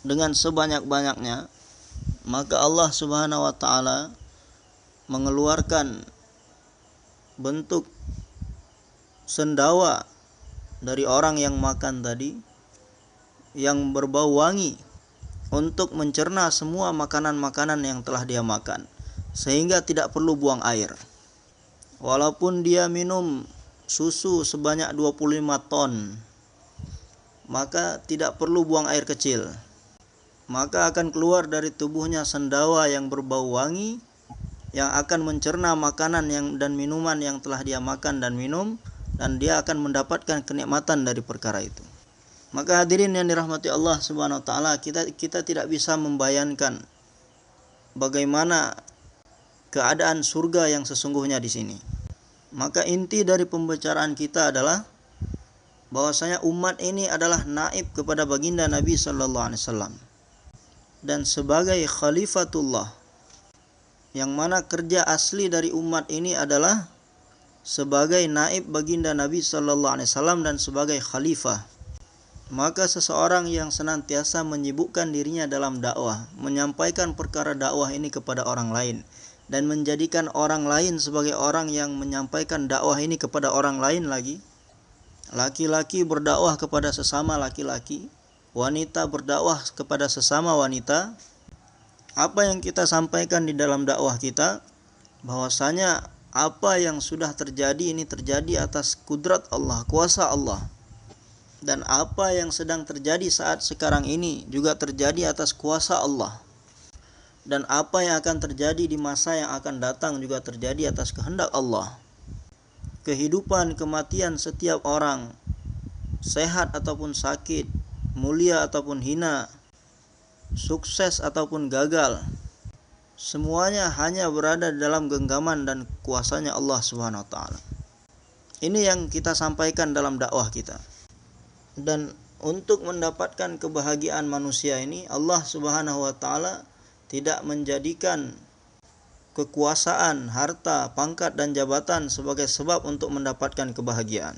dengan sebanyak-banyaknya, maka Allah Subhanahu wa taala mengeluarkan bentuk sendawa dari orang yang makan tadi yang berbau wangi untuk mencerna semua makanan-makanan yang telah dia makan, sehingga tidak perlu buang air. Walaupun dia minum susu sebanyak 25 ton, maka tidak perlu buang air kecil. Maka akan keluar dari tubuhnya sendawa yang berbau wangi yang akan mencerna makanan dan minuman yang telah dia makan dan minum, dan dia akan mendapatkan kenikmatan dari perkara itu. Maka hadirin yang dirahmati Allah Subhanahu wa taala, kita tidak bisa membayangkan bagaimana keadaan surga yang sesungguhnya di sini. Maka inti dari pembicaraan kita adalah bahwasanya umat ini adalah naib kepada baginda Nabi sallallahu alaihi wasallam, dan sebagai khalifatullah, yang mana kerja asli dari umat ini adalah sebagai naib baginda Nabi sallallahu alaihi wasallam dan sebagai khalifah. Maka seseorang yang senantiasa menyibukkan dirinya dalam dakwah, menyampaikan perkara dakwah ini kepada orang lain, dan menjadikan orang lain sebagai orang yang menyampaikan dakwah ini kepada orang lain lagi. Laki-laki berdakwah kepada sesama laki-laki, wanita berdakwah kepada sesama wanita. Apa yang kita sampaikan di dalam dakwah kita, bahwasanya apa yang sudah terjadi ini terjadi atas kudrat Allah, kuasa Allah. Dan apa yang sedang terjadi saat sekarang ini juga terjadi atas kuasa Allah. Dan apa yang akan terjadi di masa yang akan datang juga terjadi atas kehendak Allah. Kehidupan, kematian setiap orang, sehat ataupun sakit, mulia ataupun hina, sukses ataupun gagal, semuanya hanya berada dalam genggaman dan kuasanya Allah Subhanahu wa taala. Ini yang kita sampaikan dalam dakwah kita. Dan untuk mendapatkan kebahagiaan manusia ini, Allah Subhanahu wa taala tidak menjadikan kekuasaan, harta, pangkat dan jabatan sebagai sebab untuk mendapatkan kebahagiaan.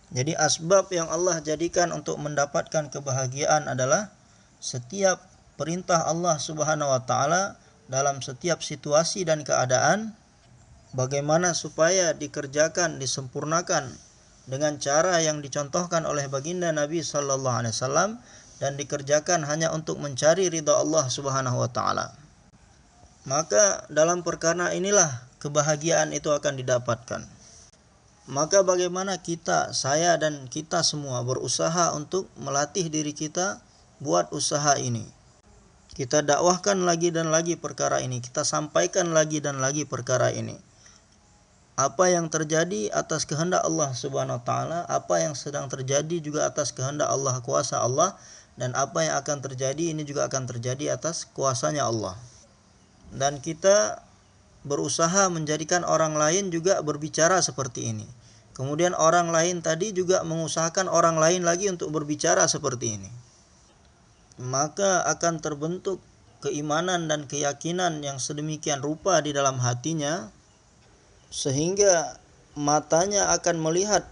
Jadi asbab yang Allah jadikan untuk mendapatkan kebahagiaan adalah setiap perintah Allah Subhanahu wa taala dalam setiap situasi dan keadaan, bagaimana supaya dikerjakan, disempurnakan dengan cara yang dicontohkan oleh baginda Nabi sallallahu alaihi wasallam dan dikerjakan hanya untuk mencari ridha Allah Subhanahu wa taala. Maka dalam perkara inilah kebahagiaan itu akan didapatkan. Maka bagaimana kita, saya dan kita semua berusaha untuk melatih diri kita buat usaha ini. Kita dakwahkan lagi dan lagi perkara ini, kita sampaikan lagi dan lagi perkara ini. Apa yang terjadi atas kehendak Allah Subhanahu wa taala, apa yang sedang terjadi juga atas kehendak Allah, kuasa Allah, dan apa yang akan terjadi ini juga akan terjadi atas kuasanya Allah. Dan kita berusaha menjadikan orang lain juga berbicara seperti ini. Kemudian orang lain tadi juga mengusahakan orang lain lagi untuk berbicara seperti ini. Maka akan terbentuk keimanan dan keyakinan yang sedemikian rupa di dalam hatinya, sehingga matanya akan melihat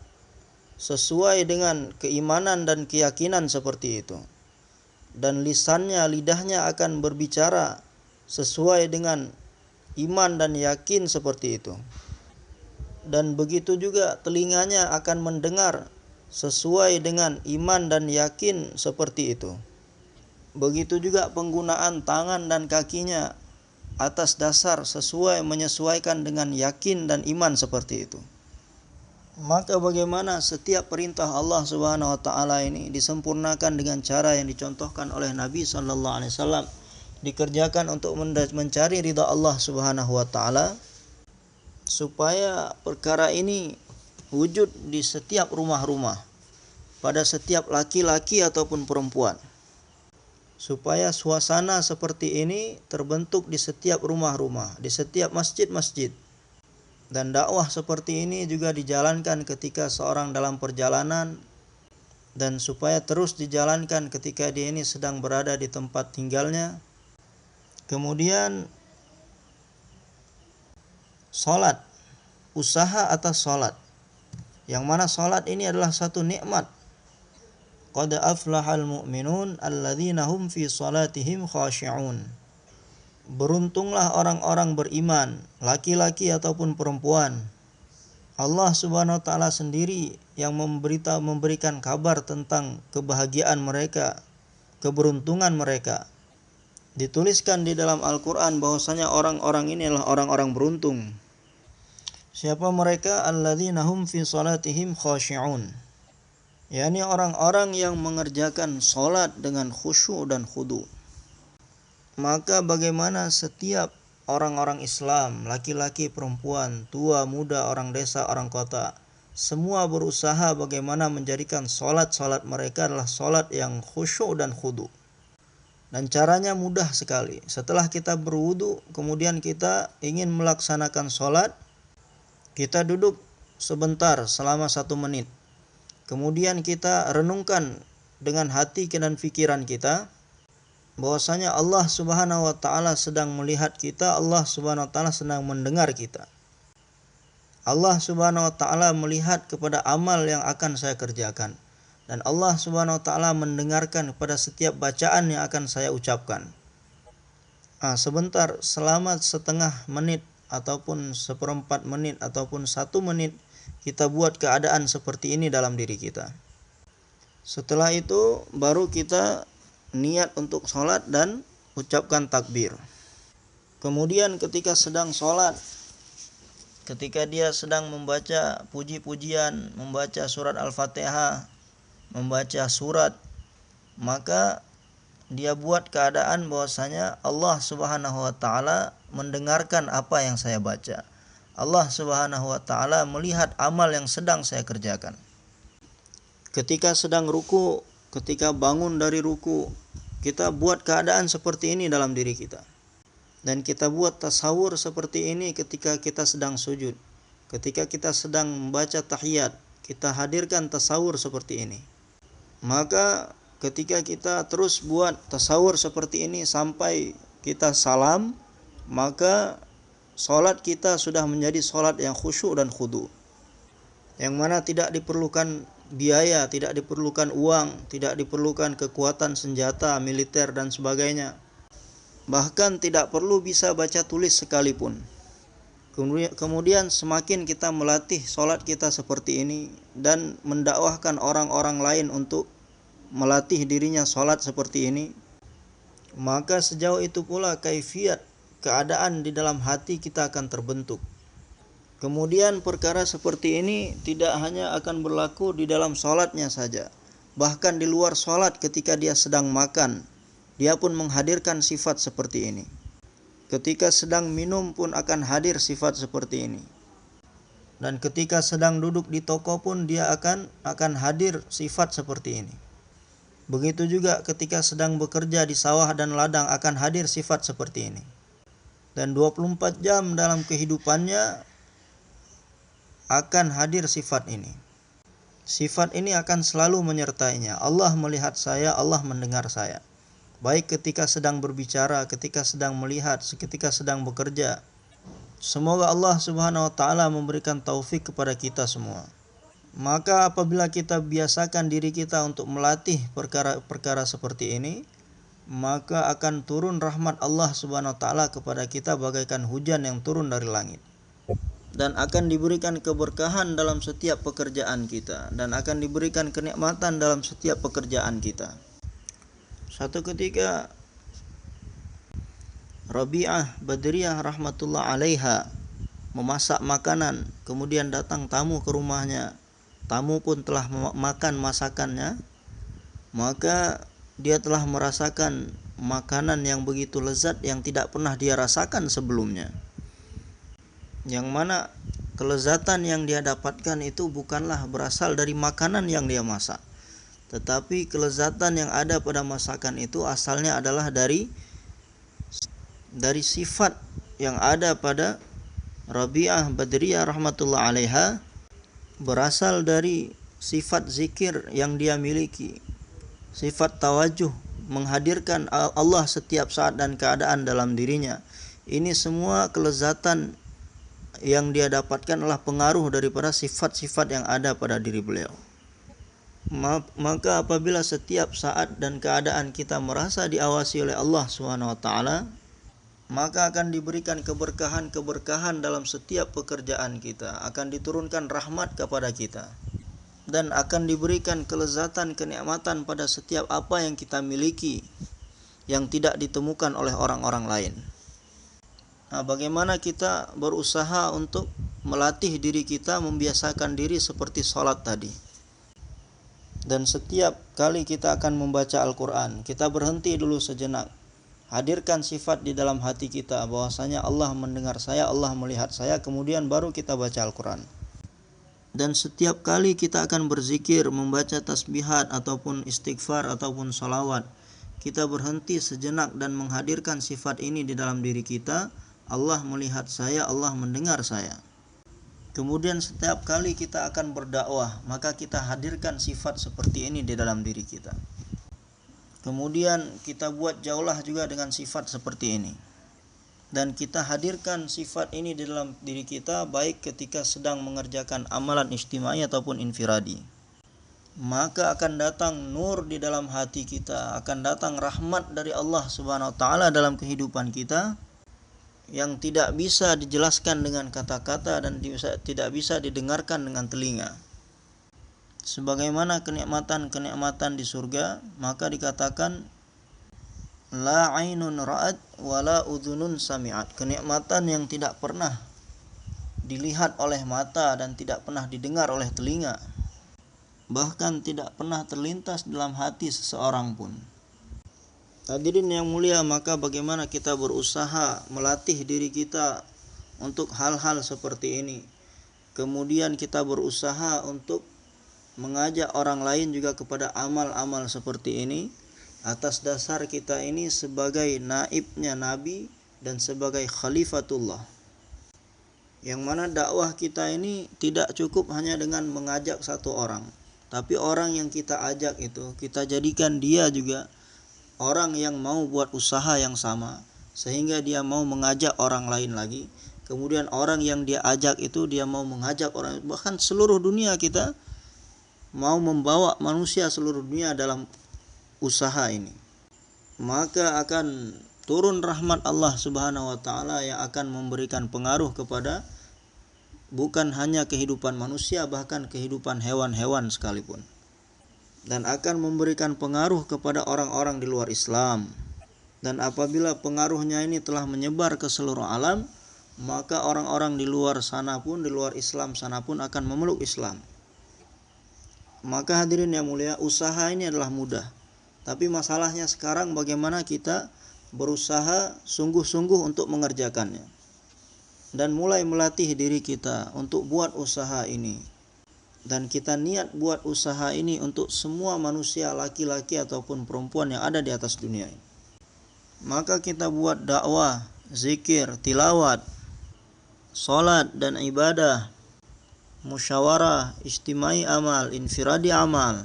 sesuai dengan keimanan dan keyakinan seperti itu. Dan lisannya, lidahnya akan berbicara sesuai dengan iman dan yakin seperti itu. Dan begitu juga telinganya akan mendengar sesuai dengan iman dan yakin seperti itu. Begitu juga penggunaan tangan dan kakinya atas dasar menyesuaikan dengan yakin dan iman seperti itu. Maka bagaimana setiap perintah Allah Subhanahu wa taala ini disempurnakan dengan cara yang dicontohkan oleh Nabi sallallahu alaihi wasallam, dikerjakan untuk mencari ridha Allah Subhanahu wa taala, supaya perkara ini wujud di setiap rumah-rumah, pada setiap laki-laki ataupun perempuan. Supaya suasana seperti ini terbentuk di setiap rumah-rumah, di setiap masjid-masjid. Dan dakwah seperti ini juga dijalankan ketika seorang dalam perjalanan, dan supaya terus dijalankan ketika dia ini sedang berada di tempat tinggalnya. Kemudian salat, usaha atas salat, yang mana salat ini adalah satu nikmat. Qad aflahal mu'minun alladzina hum fi salatihim khashi'un. Beruntunglah orang-orang beriman, laki-laki ataupun perempuan. Allah Subhanahu wa taala sendiri yang memberikan kabar tentang kebahagiaan mereka, keberuntungan mereka. Dituliskan di dalam Al-Quran bahwasanya orang-orang ini adalah orang-orang beruntung. Siapa mereka? Alladzina hum fi salatihim khashi'un. yakni orang-orang yang mengerjakan salat dengan khusyuk dan khudu. Maka bagaimana setiap orang-orang Islam, laki-laki, perempuan, tua, muda, orang desa, orang kota, semua berusaha bagaimana menjadikan salat-salat mereka adalah salat yang khusyuk dan khudu. Dan caranya mudah sekali. Setelah kita berwudu, kemudian kita ingin melaksanakan salat, kita duduk sebentar selama 1 menit. Kemudian kita renungkan dengan hati dan pikiran kita bahwasanya Allah Subhanahu wa taala sedang melihat kita, Allah Subhanahu wa taala sedang mendengar kita. Allah Subhanahu wa taala melihat kepada amal yang akan saya kerjakan, dan Allah Subhanahu wa taala mendengarkan kepada setiap bacaan yang akan saya ucapkan. Sebentar, selama setengah menit ataupun 1/4 menit ataupun 1 menit, kita buat keadaan seperti ini dalam diri kita. Setelah itu baru kita niat untuk sholat dan ucapkan takbir. Kemudian ketika sedang sholat, ketika dia sedang membaca puji-pujian, membaca surat Al-Fatihah, membaca surat, maka dia buat keadaan bahwasanya Allah Subhanahu wa taala mendengarkan apa yang saya baca. Allah Subhanahu wa taala melihat amal yang sedang saya kerjakan. Ketika sedang ruku, ketika bangun dari ruku, kita buat keadaan seperti ini dalam diri kita. Dan kita buat tasawur seperti ini ketika kita sedang sujud. Ketika kita sedang membaca tahiyat, kita hadirkan tasawur seperti ini. Maka ketika kita terus buat tasawur seperti ini sampai kita salam, maka salat kita sudah menjadi salat yang khusyuk dan khudu, yang mana tidak diperlukan biaya, tidak diperlukan uang, tidak diperlukan kekuatan senjata, militer dan sebagainya. Bahkan tidak perlu bisa baca tulis sekalipun. Kemudian semakin kita melatih sholat kita seperti ini dan mendakwahkan orang-orang lain untuk melatih dirinya sholat seperti ini, maka sejauh itu pula kaifiat keadaan di dalam hati kita akan terbentuk. Kemudian perkara seperti ini tidak hanya akan berlaku di dalam sholatnya saja, bahkan di luar sholat ketika dia sedang makan, dia pun menghadirkan sifat seperti ini. Ketika sedang minum pun akan hadir sifat seperti ini. Dan ketika sedang duduk di toko pun dia akan hadir sifat seperti ini. Begitu juga ketika sedang bekerja di sawah dan ladang akan hadir sifat seperti ini. Dan 24 jam dalam kehidupannya akan hadir sifat ini. Sifat ini akan selalu menyertainya. Allah melihat saya, Allah mendengar saya. Baik ketika sedang berbicara, ketika sedang melihat, ketika sedang bekerja. Semoga Allah Subhanahu wa taala memberikan taufik kepada kita semua. Maka apabila kita biasakan diri kita untuk melatih perkara-perkara seperti ini, maka akan turun rahmat Allah Subhanahu wa taala kepada kita bagaikan hujan yang turun dari langit. Dan akan diberikan keberkahan dalam setiap pekerjaan kita, dan akan diberikan kenikmatan dalam setiap pekerjaan kita. Satu ketika Rabi'ah Badriyah rahmatullah alaiha memasak makanan, kemudian datang tamu ke rumahnya. Tamu pun telah makan masakannya, maka dia telah merasakan makanan yang begitu lezat yang tidak pernah dia rasakan sebelumnya. Yang mana kelezatan yang dia dapatkan itu bukanlah berasal dari makanan yang dia masak, tetapi kelezatan yang ada pada masakan itu asalnya adalah dari sifat yang ada pada Rabi'ah Badriyah rahmatullah alaiha, berasal dari sifat zikir yang dia miliki, sifat tawajuh, menghadirkan Allah setiap saat dan keadaan dalam dirinya. Ini semua kelezatan yang dia dapatkan adalah pengaruh daripada sifat-sifat yang ada pada diri beliau. Maka apabila setiap saat dan keadaan kita merasa diawasi oleh Allah SWT, maka akan diberikan keberkahan-keberkahan dalam setiap pekerjaan kita, akan diturunkan rahmat kepada kita, dan akan diberikan kelezatan, kenikmatan pada setiap apa yang kita miliki yang tidak ditemukan oleh orang-orang lain. Nah, bagaimana kita berusaha untuk melatih diri kita, membiasakan diri seperti sholat tadi. Dan setiap kali kita akan membaca Al-Quran, kita berhenti dulu sejenak. Hadirkan sifat di dalam hati kita bahwasanya Allah mendengar saya, Allah melihat saya, kemudian baru kita baca Al-Quran. Dan setiap kali kita akan berzikir, membaca tasbihat ataupun istighfar ataupun salawat, kita berhenti sejenak dan menghadirkan sifat ini di dalam diri kita. Allah melihat saya, Allah mendengar saya. Kemudian setiap kali kita akan berdakwah, maka kita hadirkan sifat seperti ini di dalam diri kita. Kemudian kita buat jaulah juga dengan sifat seperti ini. Dan kita hadirkan sifat ini di dalam diri kita baik ketika sedang mengerjakan amalan istimai ataupun infiradi. Maka akan datang nur di dalam hati kita, akan datang rahmat dari Allah Subhanahu wa taala dalam kehidupan kita, yang tidak bisa dijelaskan dengan kata-kata dan tidak bisa didengarkan dengan telinga. Sebagaimana kenikmatan-kenikmatan di surga, maka dikatakan la ainun ra'at wa la udhunun sami'at. Kenikmatan yang tidak pernah dilihat oleh mata dan tidak pernah didengar oleh telinga, bahkan tidak pernah terlintas dalam hati seseorang pun. Hadirin yang mulia, maka bagaimana kita berusaha melatih diri kita untuk hal-hal seperti ini. Kemudian kita berusaha untuk mengajak orang lain juga kepada amal-amal seperti ini, atas dasar kita ini sebagai naibnya Nabi dan sebagai khalifatullah. Yang mana dakwah kita ini tidak cukup hanya dengan mengajak satu orang, tapi orang yang kita ajak itu kita jadikan dia juga orang yang mau buat usaha yang sama, sehingga dia mau mengajak orang lain lagi. Kemudian orang yang dia ajak itu dia mau mengajak orang, bahkan seluruh dunia kita mau membawa manusia seluruh dunia dalam usaha ini, maka akan turun rahmat Allah Subhanahu wa taala yang akan memberikan pengaruh kepada bukan hanya kehidupan manusia, bahkan kehidupan hewan-hewan sekalipun, dan akan memberikan pengaruh kepada orang-orang di luar Islam. Dan apabila pengaruhnya ini telah menyebar ke seluruh alam, maka orang-orang di luar sana pun, di luar Islam sana pun akan memeluk Islam. Maka hadirin yang mulia, usaha ini adalah mudah. Tapi masalahnya sekarang bagaimana kita berusaha sungguh-sungguh untuk mengerjakannya. Dan mulai melatih diri kita untuk buat usaha ini. Dan kita niat buat usaha ini untuk semua manusia, laki-laki ataupun perempuan yang ada di atas dunia ini. Maka kita buat dakwah, zikir, tilawat, salat dan ibadah, musyawarah, istimai amal, infiradi amal.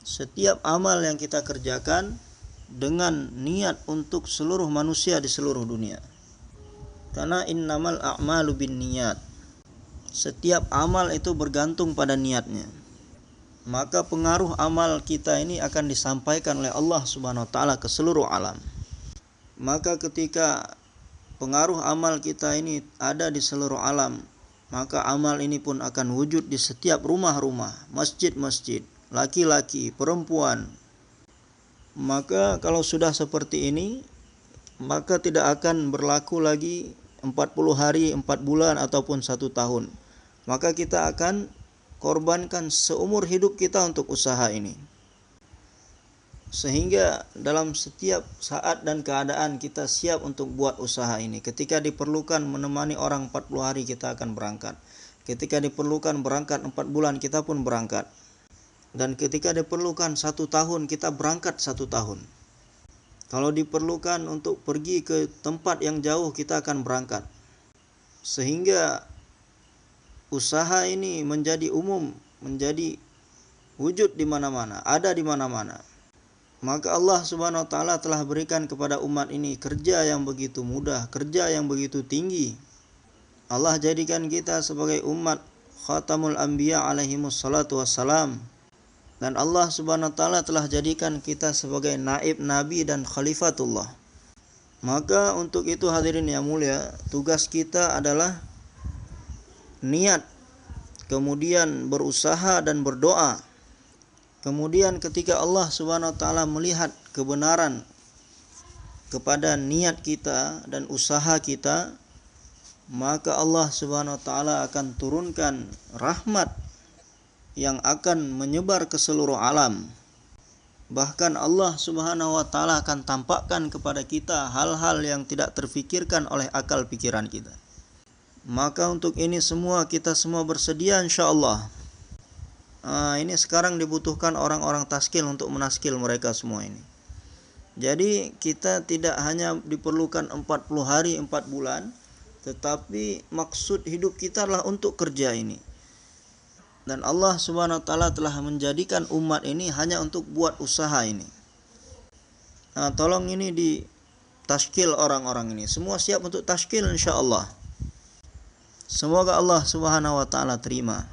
Setiap amal yang kita kerjakan dengan niat untuk seluruh manusia di seluruh dunia. Karena innamal a'malu binniyat. Setiap amal itu bergantung pada niatnya. Maka pengaruh amal kita ini akan disampaikan oleh Allah Subhanahu wa taala ke seluruh alam. Maka ketika pengaruh amal kita ini ada di seluruh alam, maka amal ini pun akan wujud di setiap rumah-rumah, masjid-masjid, laki-laki, perempuan. Maka kalau sudah seperti ini, maka tidak akan berlaku lagi 40 hari, 4 bulan ataupun 1 tahun. Maka kita akan korbankan seumur hidup kita untuk usaha ini. Sehingga dalam setiap saat dan keadaan kita siap untuk buat usaha ini. Ketika diperlukan menemani orang 40 hari, kita akan berangkat. Ketika diperlukan berangkat 4 bulan, kita pun berangkat. Dan ketika diperlukan 1 tahun, kita berangkat 1 tahun. Kalau diperlukan untuk pergi ke tempat yang jauh, kita akan berangkat. Sehingga usaha ini menjadi umum, menjadi wujud di mana-mana, ada di mana-mana. Maka Allah Subhanahu wa taala telah berikan kepada umat ini kerja yang begitu mudah, kerja yang begitu tinggi. Allah jadikan kita sebagai umat khatamul anbiya alaihimus salatu wassalam. Dan Allah Subhanahu wa taala telah jadikan kita sebagai naib nabi dan khalifatullah. Maka untuk itu hadirin yang mulia, tugas kita adalah niat, kemudian berusaha dan berdoa. Kemudian ketika Allah Subhanahu wa taala melihat kebenaran kepada niat kita dan usaha kita, maka Allah Subhanahu wa taala akan turunkan rahmat yang akan menyebar ke seluruh alam. Bahkan Allah Subhanahu wa taala akan tampakkan kepada kita hal-hal yang tidak terfikirkan oleh akal pikiran kita. Maka untuk ini semua kita semua bersedia insyaallah. Ini sekarang dibutuhkan orang-orang taskil untuk menaskil mereka semua ini. Jadi kita tidak hanya diperlukan 40 hari 4 bulan, tetapi maksud hidup kita adalah untuk kerja ini. Dan Allah Subhanahu wa taala telah menjadikan umat ini hanya untuk buat usaha ini. Tolong ini ditaskil orang-orang ini. Semua siap untuk taskil insyaallah. Semoga Allah Subhanahu wa taala terima.